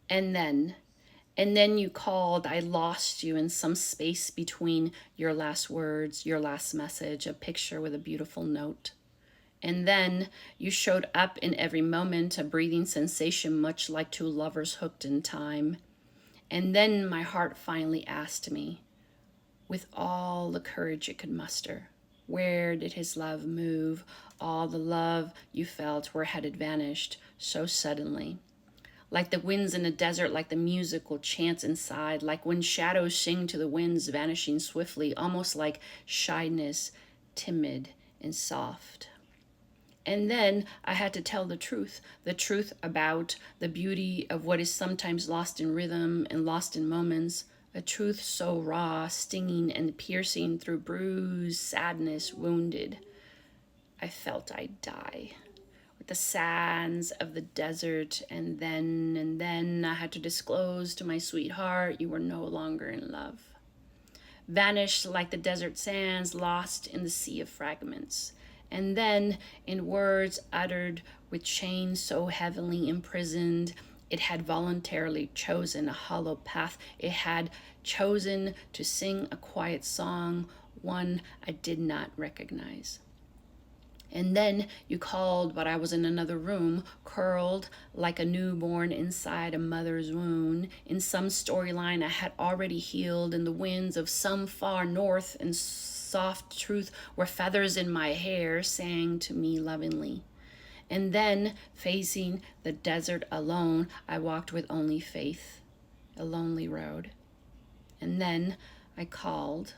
And then you called. I lost you in some space between your last words, your last message, a picture with a beautiful note. And then you showed up in every moment, a breathing sensation much like two lovers hooked in time. And then my heart finally asked me, with all the courage it could muster, where did his love move? All the love you felt, where had it vanished so suddenly? Like the winds in a desert, like the musical chants inside, like when shadows sing to the winds vanishing swiftly, almost like shyness, timid and soft. And then I had to tell the truth about the beauty of what is sometimes lost in rhythm and lost in moments, a truth so raw, stinging and piercing through bruised sadness, wounded. I felt I'd die with the sands of the desert, and then I had to disclose to my sweetheart you were no longer in love. Vanished like the desert sands, lost in the sea of fragments. And then, in words uttered with chains so heavily imprisoned, it had voluntarily chosen a hollow path. It had chosen to sing a quiet song, one I did not recognize. And then you called, but I was in another room, curled like a newborn inside a mother's wound. In some storyline I had already healed, in the winds of some far north, and soft truth were feathers in my hair, sang to me lovingly. And then, facing the desert alone, I walked with only faith, a lonely road. And then I called,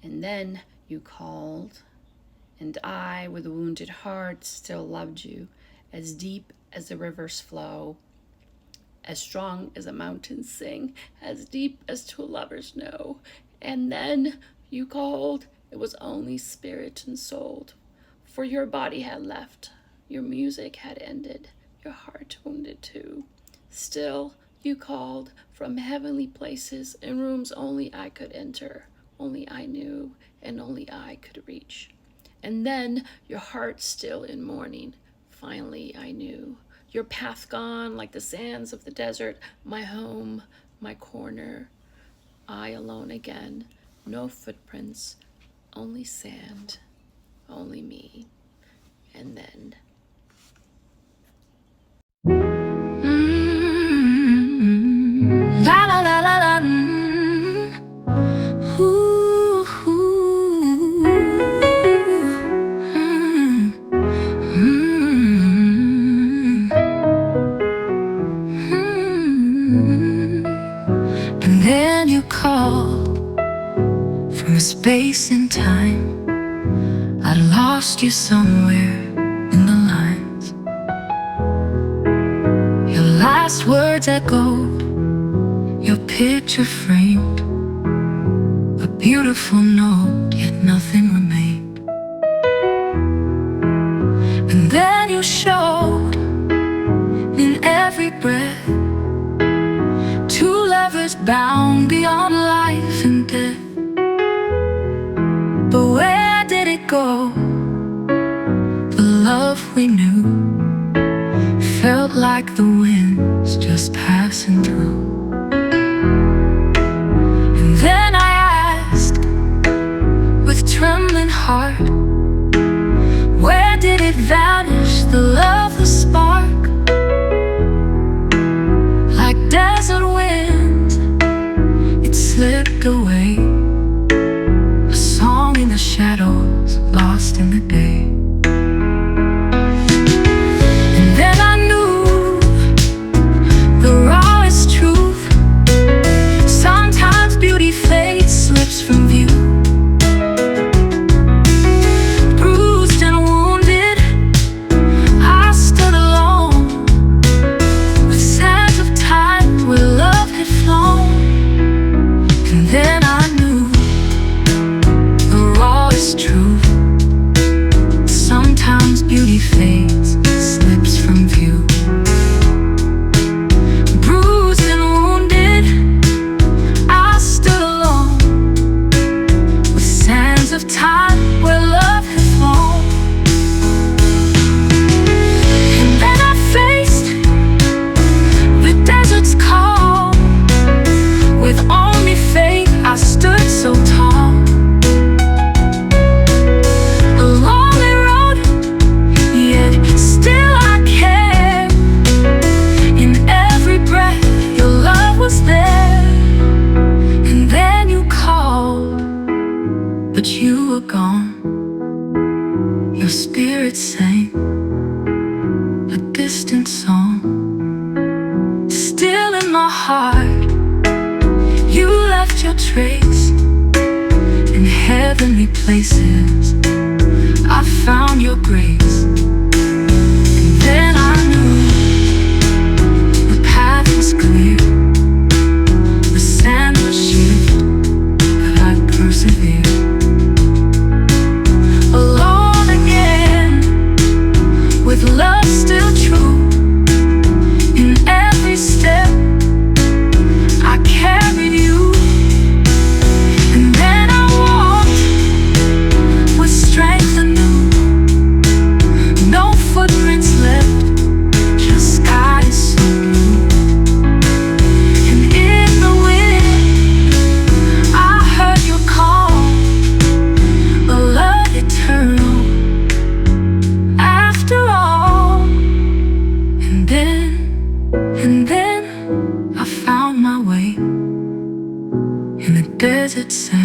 and then you called, and I, with a wounded heart, still loved you, as deep as the rivers flow, as strong as the mountains sing, as deep as two lovers know. And then you called, it was only spirit and soul, for your body had left, your music had ended, your heart wounded too. Still, you called from heavenly places in rooms only I could enter, only I knew, and only I could reach. And then, your heart still in mourning, finally I knew. Your path gone like the sands of the desert, my home, my corner. I alone again, no footprints, only sand, only me. And then la la la la la. Ooh, ooh, And then you called from space and time. I lost you somewhere in the lines. Your last words echoed, your picture framed, a beautiful note, yet nothing remained. And then you showed in every breath, two lovers bound beyond life and death. But where did it go? The love we knew felt like the winds just passing through. And then I asked, with trembling heart, where did it vanish, the love, the spark? Like desert winds, it slipped away, a song in the shadows, lost in the day. And then I knew the rawest truth. Sometimes beauty fades, slips from view. Bruised and wounded, I stood alone, with sands of time where love had flown. And then I knew were gone, your spirit sang a distant song. Still in my heart, you left your trace in heavenly places. I found your grace, and then I knew the path was clear. The sand would shift, but I'd persevere. Alone again, with love still true. In every step I carried you, and then I walked with strength anew. No footprints left, just skies so blue. And in the wind I heard your call, a love eternal after all. And then I found my way in the desert sand.